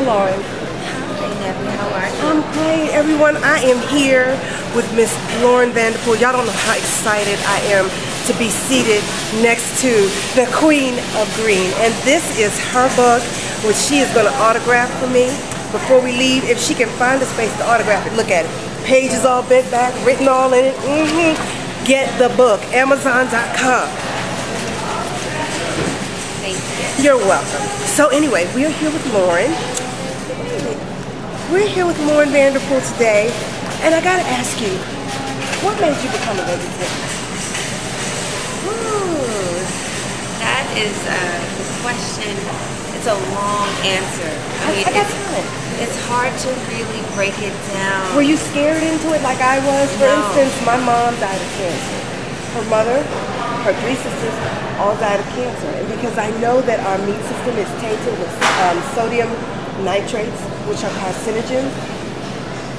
Lauren. Hey, Nebby, how are you? I'm great, everyone. I am here with Miss Lauren Vonderpool. Y'all don't know how excited I am to be seated next to the Queen of Green. And this is her book, which she is going to autograph for me before we leave. If she can find a space to autograph it, look at it. Pages all bent back, written all in it. Get the book, Amazon.com. Thank you. You're welcome. So anyway, we're here with Lauren. We're here with Lauren Vonderpool today, and I gotta ask you, what made you become a vegetarian? That is the question. It's a long answer. I mean, it's hard to really break it down. Were you scared into it like I was? For No. instance, my mom died of cancer. Her mother, her three sisters, all died of cancer. And because I know that our meat system is tainted with sodium nitrates, which are carcinogens,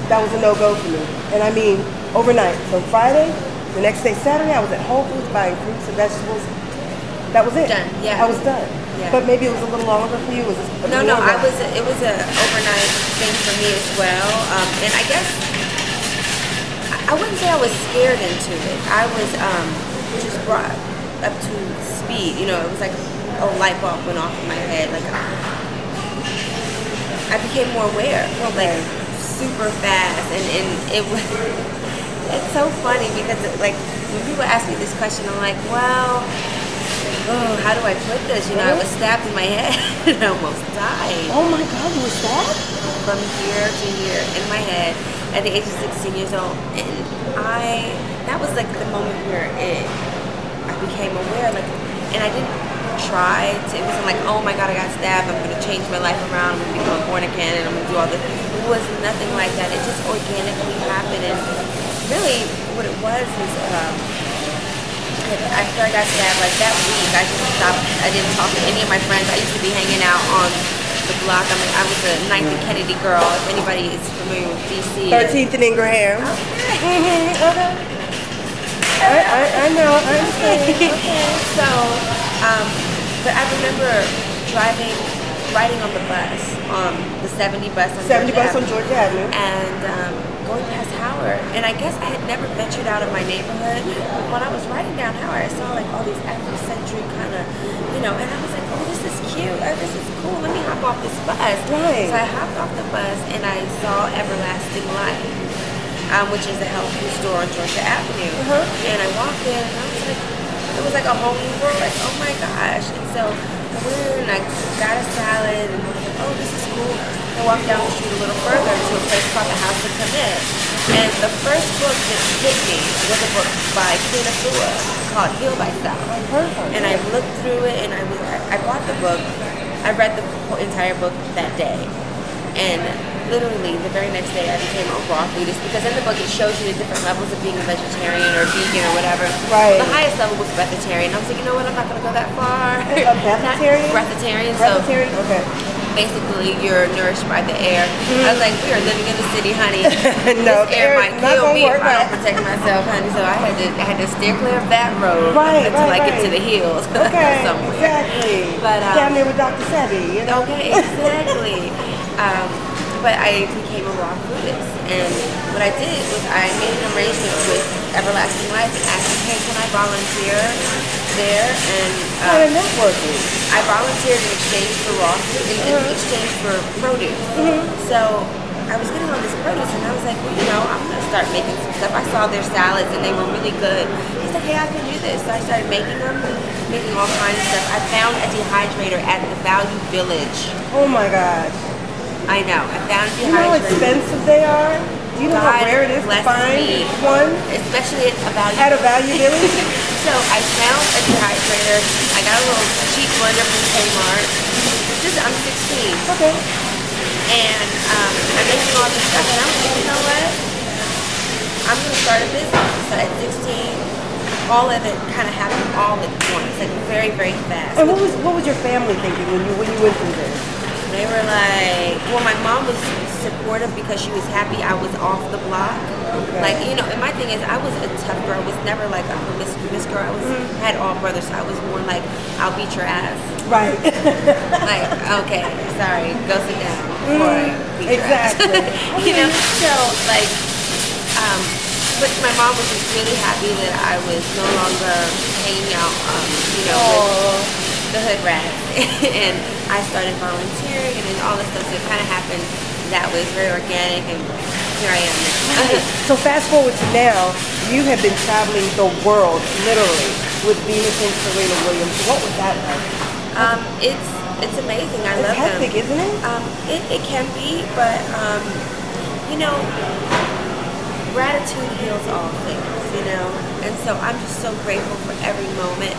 that was a no-go for me. And I mean, overnight, from Friday, the next day, Saturday, I was at Whole Foods buying fruits and vegetables. That was it. Done, yeah. I was done. Yeah. But maybe it was a little longer for you. Was it No, it was an overnight thing for me as well. And I guess, I wouldn't say I was scared into it. I was just brought up to speed. You know, it was like a light bulb went off in my head. Like, I became more aware, like super fast, and it was. It's so funny because like when people ask me this question, I'm like, well, how do I put this? You know, I was stabbed in my head and I almost died. Oh my God, you were stabbed? From here to here in my head at the age of 16 years old, and that was like the moment where I became aware, like, and I didn't try to, it wasn't like, oh my God, I got stabbed, I'm gonna change my life around, I'm gonna become born again, and I'm gonna do all this. It was nothing like that. It just organically happened, and really what it was is after I got stabbed, like that week, I just stopped. I didn't talk to any of my friends. I used to be hanging out on the block. I mean, I was a 9th and Kennedy girl. If anybody is familiar with DC. 13th and Ingraham. Okay. Okay. I know. I understand. Okay. So, but I remember riding on the bus, the 70 bus on 70 bus on Georgia Avenue. And going past Howard. And I guess I had never ventured out of my neighborhood. When I was riding down Howard, I saw like all these Afrocentric kind of, you know, and I was like, oh, this is cute. This is cool. Let me hop off this bus. Right. So I hopped off the bus and I saw Everlasting Life, which is a health food store on Georgia Avenue. And I walked in and I was like, it was like a whole new world. Like, oh my gosh. And so I went in and I got a salad and I was like, oh, this is cool. I walked down the street a little further to a place called the House of Come In. And the first book that hit me was a book by Queen Afua called Heal Thyself. And I looked through it and I bought the book. I read the entire book that day. And literally the very next day I became a raw foodist, because in the book it shows you the different levels of being a vegetarian or vegan or whatever. Right. The highest level was breatharian. I was like, you know what, I'm not going to go that far. A breatharian? Breatharian. Breatharian? So okay. basically you're nourished by the air. I was like, we are living in the city, honey. No, this air might kill me if I don't right. protect myself, honey. So I had to steer clear of that road until I get to the hills Okay, somewhere. exactly. But down there with Dr. Savvy, you know? Okay, exactly. But I became a raw foodist, and what I did was I made an arrangement with Everlasting Life and asked them, hey, can I volunteer there? And Kind of networking. I volunteered in exchange for raw food, in exchange for produce. So I was getting all this produce, and I was like, well, you know, I'm gonna start making some stuff. I saw their salads, and they were really good. He's like, hey, I can do this. So I started making them, making all kinds of stuff. I found a dehydrator at the Value Village. Oh my gosh. I know. I found a dehydrator. You know how expensive they are? Do you know how rare it is to find one? Especially at a Value Village? So I found a dehydrator. I got a little cheap blender from Kmart. I'm 16. Okay. And I'm making all this stuff, and I was like, you know what? I'm going to start a business. So at 16, all of it kind of happened all at once, like very, very fast. And what was your family thinking when you went through this? They were like, well, my mom was supportive because she was happy I was off the block. Okay. Like, you know, and my thing is, I was a tough girl. I was never like a promiscuous girl. I had all brothers, so I was more like, I'll beat your ass. Right. Like, okay, sorry, go sit down. before we dress. Exactly. You know, so like, but my mom was just really happy that I was no longer hanging out, you know, with the hood rats, and I started volunteering and then all this stuff. So it kind of happened that way. It's very organic, and here I am now. So fast forward to now, you have been traveling the world, literally, with Venus and Serena Williams. What was that like? It's amazing. I love them. It's hectic, isn't it? It can be, but you know, gratitude heals all things, you know, and so I'm just so grateful for every moment.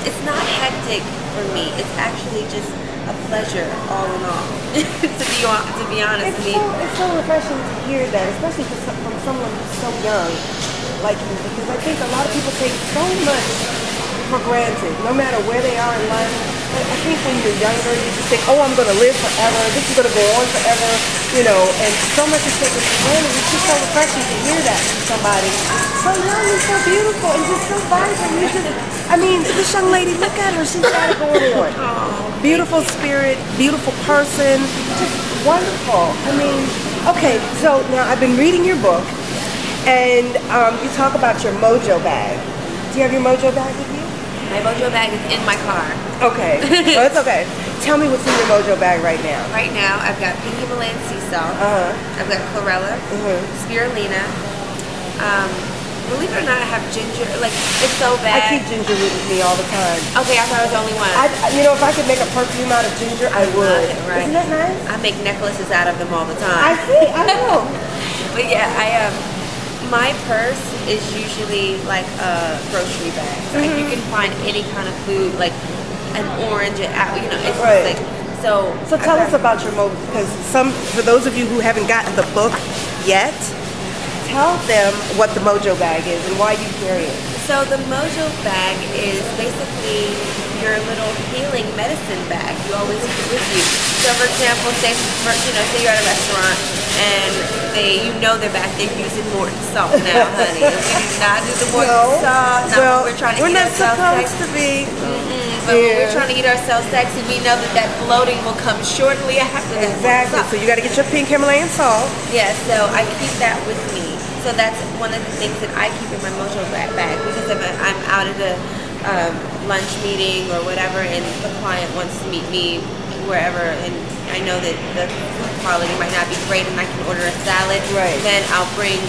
It's not hectic for me. It's actually just a pleasure, all in all. to be honest, it's so refreshing to hear that, especially from someone who's so young like you, because I think a lot of people take so much for granted, no matter where they are in life. I think when you're younger, you just think, oh, I'm going to live forever, this is going to go on forever, you know, and so much is taken for granted. It's just so refreshing to hear that from somebody so young and so beautiful and just so vibrant. You just, I mean, this young lady, look at her, she's got it going on. Beautiful spirit, beautiful person, just wonderful. I mean, okay, so now I've been reading your book, and you talk about your mojo bag. Do you have your mojo bag with you? My mojo bag is in my car. Okay, well, that's okay. Tell me what's in your mojo bag right now. Right now, I've got pink Himalayan sea salt. I've got chlorella, spirulina. Believe it or not, I have ginger. Like, it's so bad. I keep ginger with me all the time. Okay, I thought I was the only one. You know, if I could make a perfume out of ginger, I would. Right. Isn't that nice? I make necklaces out of them all the time. I see, I know. But yeah, my purse is usually like a grocery bag. Like you can find any kind of food, like an orange, you know, it's just like, so tell us about your mojo, because for those of you who haven't gotten the book yet, tell them what the mojo bag is and why you carry it. So the mojo bag is basically your little healing medicine bag. You always keep it with you. So for example, say you're at a restaurant and they're back there using Morton salt now, honey. We do not do the Morton salt. Not when we're trying to eat ourselves sexy. But when we're trying to eat ourselves sexy, we know that bloating will come shortly after that. Exactly. So you got to get your pink Himalayan salt. Yeah. So I keep that with me. So that's one of the things that I keep in my mojo bag, because if I'm out at a lunch meeting or whatever, and the client wants to meet me wherever, and I know that the food quality might not be great, and I can order a salad. Then I'll bring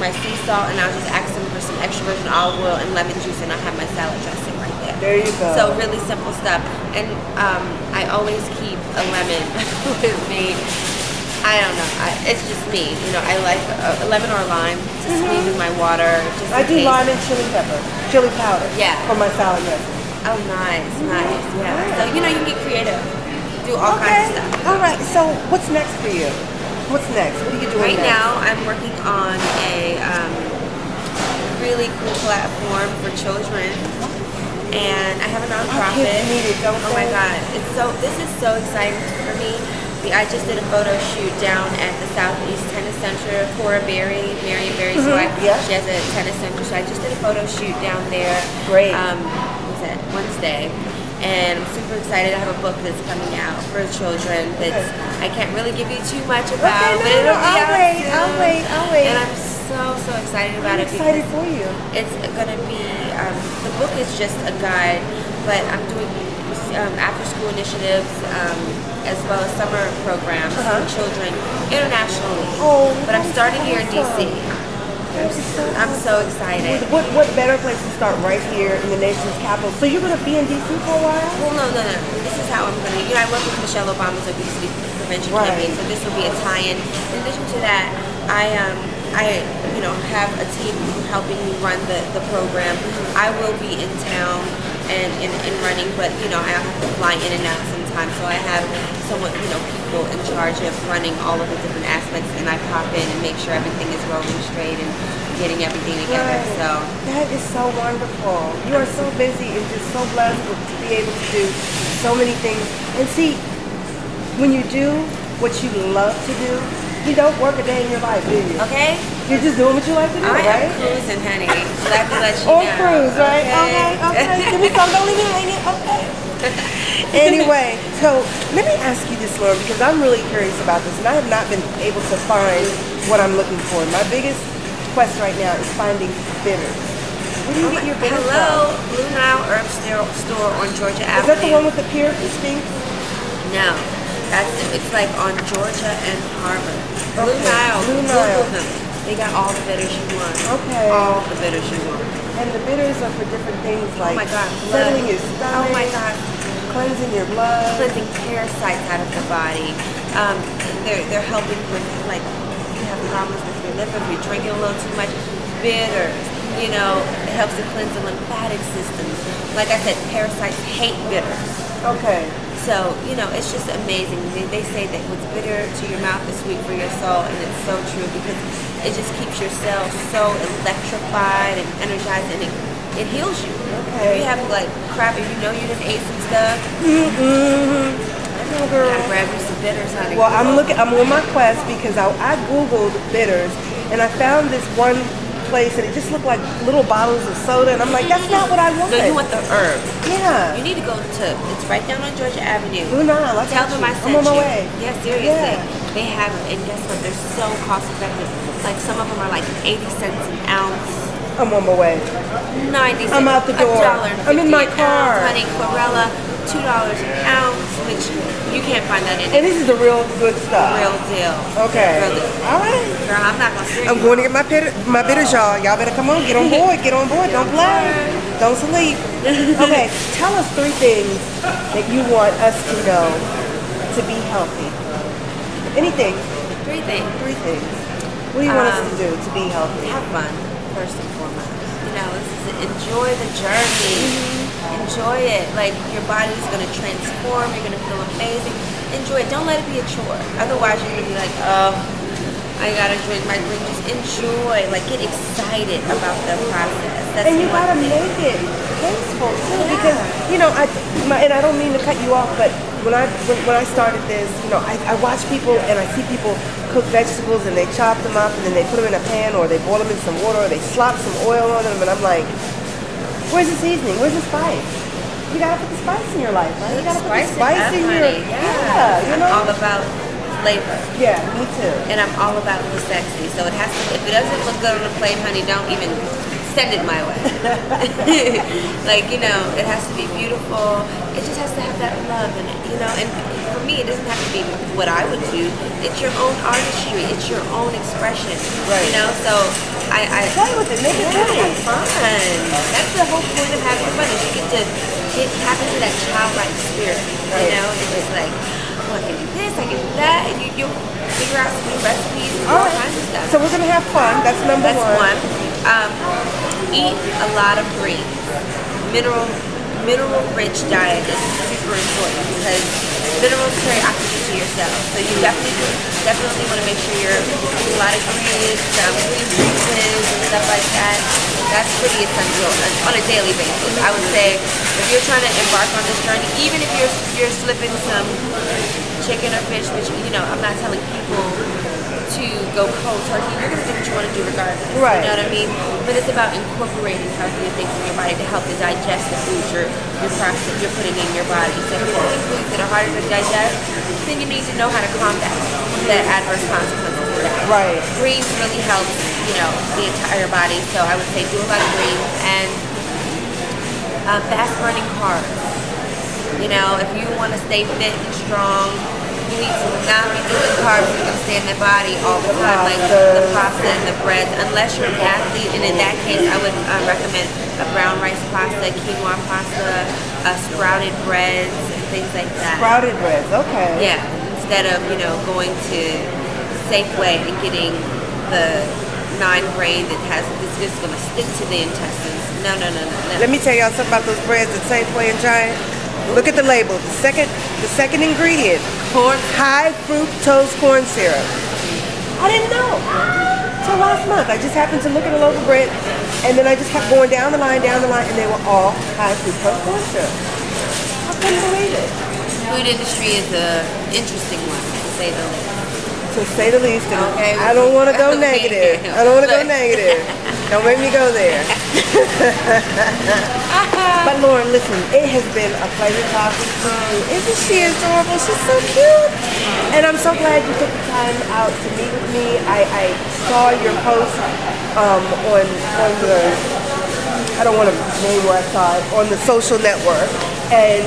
my sea salt, and I'll just ask them for some extra virgin olive oil and lemon juice, and I'll have my salad dressing right there. There you go. So really simple stuff, and I always keep a lemon with me. I don't know. It's just me. You know, I like a lemon or a lime to squeeze in my water. I do lime and chili pepper, chili powder. Yeah. For my salad dressing. Oh, nice, nice. Yeah. So you know, you can get creative, do all kinds of stuff. All right. So what's next for you? What's next? What are you doing right now? I'm working on a really cool platform for children, and I have a nonprofit. Oh my God! This is so exciting for me. I just did a photo shoot down at the Southeast Tennis Center. Cora Berry, Marion Berry's wife, she has a tennis center. So I just did a photo shoot down there. Great. What was that? Wednesday. And I'm super excited. I have a book that's coming out for children that I can't really give you too much about. But it'll be out soon. I'll wait. And I'm so excited about it. I'm excited for you. It's going to be, the book is just a guide, but I'm doing after-school initiatives, as well as summer programs for children internationally. But I'm starting here in DC. I'm so excited. What better place to start right here in the nation's capital? So you're going to be in DC for a while? Well, no. This is how I'm going to, I work with Michelle Obama's obesity prevention campaign, so this will be a tie-in. In addition to that, I have a team helping me run the program. I will be in town and running, but I have to fly in and out sometimes, so I have somewhat people in charge of running all of the different aspects, and I pop in and make sure everything is rolling straight and getting everything together. So that is so wonderful. You are so busy and just so blessed to be able to do so many things. And see, when you do what you love to do, you don't work a day in your life, do you? Okay. You're just doing what you like to do, right? I'm cruising, honey. So I have to let you On know. cruise, right? Okay. Okay. Give me some. Don't leave me hanging. Okay. Anyway, so let me ask you this, Lauren, because I'm really curious about this, and I have not been able to find what I'm looking for. My biggest quest right now is finding bitters. Where do you get your bitters Hello, from? Blue Nile Herb Store on Georgia Avenue. Is that the one with the pier, the Sphinx? No, it's like on Georgia and Harvard. Blue Okay. Nile, Blue Google Nile. them. They got all the bitters you want. Okay. All the bitters you want. And the bitters are for different things like Oh my God, settling your blood. stomach, Oh my God. cleansing your blood. Cleansing parasites out of the body. They're helping with, like, if you have problems with your liver, if you're drinking a little too much, bitters. You know, it helps to cleanse the lymphatic system. Like I said, parasites hate bitters. Okay. So, you know, it's just amazing. They say that what's bitter to your mouth is sweet for your soul, and it's so true because it just keeps your cells so electrified and energized, and it heals you. Okay. If you have, like, crap, if you know you done ate some stuff, I know, girl. I grab you some bitters, honey. Well, I'm on my quest because I Googled bitters, and I found this one place, and it just looked like little bottles of soda, and I'm like, that's not what I want. No, you want the herb. Yeah. You need to go to, it's right down on Georgia Avenue. Blue Nile, I Tell got them you. I sent I'm on my you. way. Yeah, seriously. Yeah. They have them, and guess what? They're so cost effective. Like, some of them are like 80 cents an ounce. I'm on my way. 90 cents. I'm out the door. I'm in my car. Honey, chlorella, $2 an ounce, which you can't find that And in this is the real good stuff. real deal. Okay. Real deal. All right. Girl, I'm not gonna steer I'm you going to wrong. get my bitters, y'all. Y'all better come on. Get on board. Get on board. Don't play. Don't sleep. Okay. Tell us 3 things that you want us to know to be healthy. Anything. 3 things. 3 things. What do you want us to do to be healthy? Have fun, first and foremost. You know, enjoy the journey. Enjoy it. Like, your body's gonna transform. You're gonna feel amazing. Enjoy it. Don't let it be a chore. Otherwise, you're gonna be like, oh, I gotta drink my drink. Just enjoy. Like, get excited about the process. That's And you one gotta thing. make it tasteful too, Yeah. because you know, and I don't mean to cut you off, but when I started this, you know, I watch people and I see people cook vegetables and they chop them up and then they put them in a pan or they boil them in some water or they slop some oil on them, and I'm like, where's the seasoning? Where's the spice? You gotta put the spice in your life, right? You gotta put the spice in your you know. I'm all about flavor. Yeah, me too. And I'm all about the sexy. So it has to, if it doesn't look good on the plate, honey, don't even send it my way. Like, you know, it has to be beautiful. It just has to have that love in it, you know. And for me, it doesn't have to be what I would do. It's your own artistry. It's your own expression. Right. You know, so I play with it. Make it pretty. have fun. That's the whole point of having fun, is you get to tap into that childlike spirit. Right. You know, it's just like, oh, I can do this, I can do that, and you'll figure out some new recipes and all kinds of stuff. So we're gonna have fun. That's number That's one. Eat a lot of greens. Mineral-rich diet is super important because minerals carry oxygen to your cells. So you definitely want to make sure you're eating a lot of greens, green juices and stuff like that. That's pretty essential on a daily basis. I would say if you're trying to embark on this journey, even if you're slipping some chicken or fish, which, you know, I'm not telling people to go cold turkey. You're going to do what you want to do regardless. Right. You know what I mean? But it's about incorporating healthier things in your body to help to digest the foods you're putting in your body. So if you're putting foods that are harder to digest, then you need to know how to combat that adverse consequences of that. Right. Greens really help, you know, the entire body. So I would say do a lot of greens and fast burning carbs. You know, if you want to stay fit and strong, you need to not be doing carbs you're going to stay in the body all the time, like the pasta and the breads, unless you're an athlete. And in that case, I would recommend a brown rice pasta, quinoa pasta, sprouted breads, and things like that. Sprouted breads, okay. Yeah, instead of, you know, going to Safeway and getting the 9-grain that's just going to stick to the intestines. No. Let me tell y'all something about those breads at Safeway and Giant. Look at the label. The second ingredient, high fructose corn syrup. I didn't know till last month. I just happened to look at a loaf of bread, and then I just kept going down the line, and they were all high fructose corn syrup. I couldn't believe it. Food industry is an interesting one, to say the least. To say the least, and Okay. I don't want to go negative. I don't want to go negative. Don't make me go there. But Lauren, listen, it has been a pleasure talking to you. Isn't she adorable? She's so cute. And I'm so glad you took the time out to meet with me. I saw your post on the, I don't want to name where I saw it, on the social network. And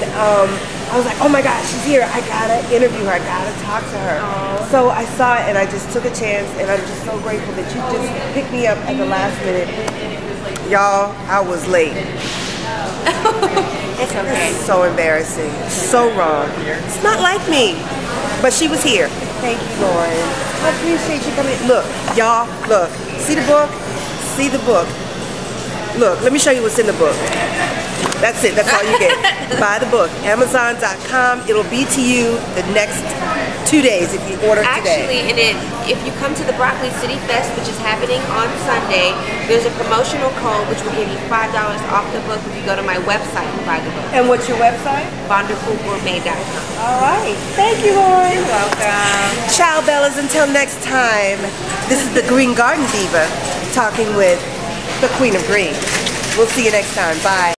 I was like, oh my God, she's here. I gotta interview her. I gotta talk to her. Aww. So I saw it and I just took a chance, and I'm just so grateful that you just picked me up at the last minute. Y'all, I was late. It's okay. It's so embarrassing. So wrong. It's not like me. But she was here. Thank you, Lauren. I appreciate you coming. Look, y'all, look. See the book? See the book. Look, let me show you what's in the book. That's it. That's all you get. Buy the book. Amazon.com. It'll be to you the next 2 days if you order today. Actually, if you come to the Broccoli City Fest, which is happening on Sunday, there's a promotional code which will give you $5 off the book if you go to my website and buy the book. And what's your website? Vonderpoolgourmet.com. All right. Thank you, Lauren. You're welcome. Ciao, Bellas. Until next time, this is the Green Garden Diva talking with the Queen of Green. We'll see you next time. Bye.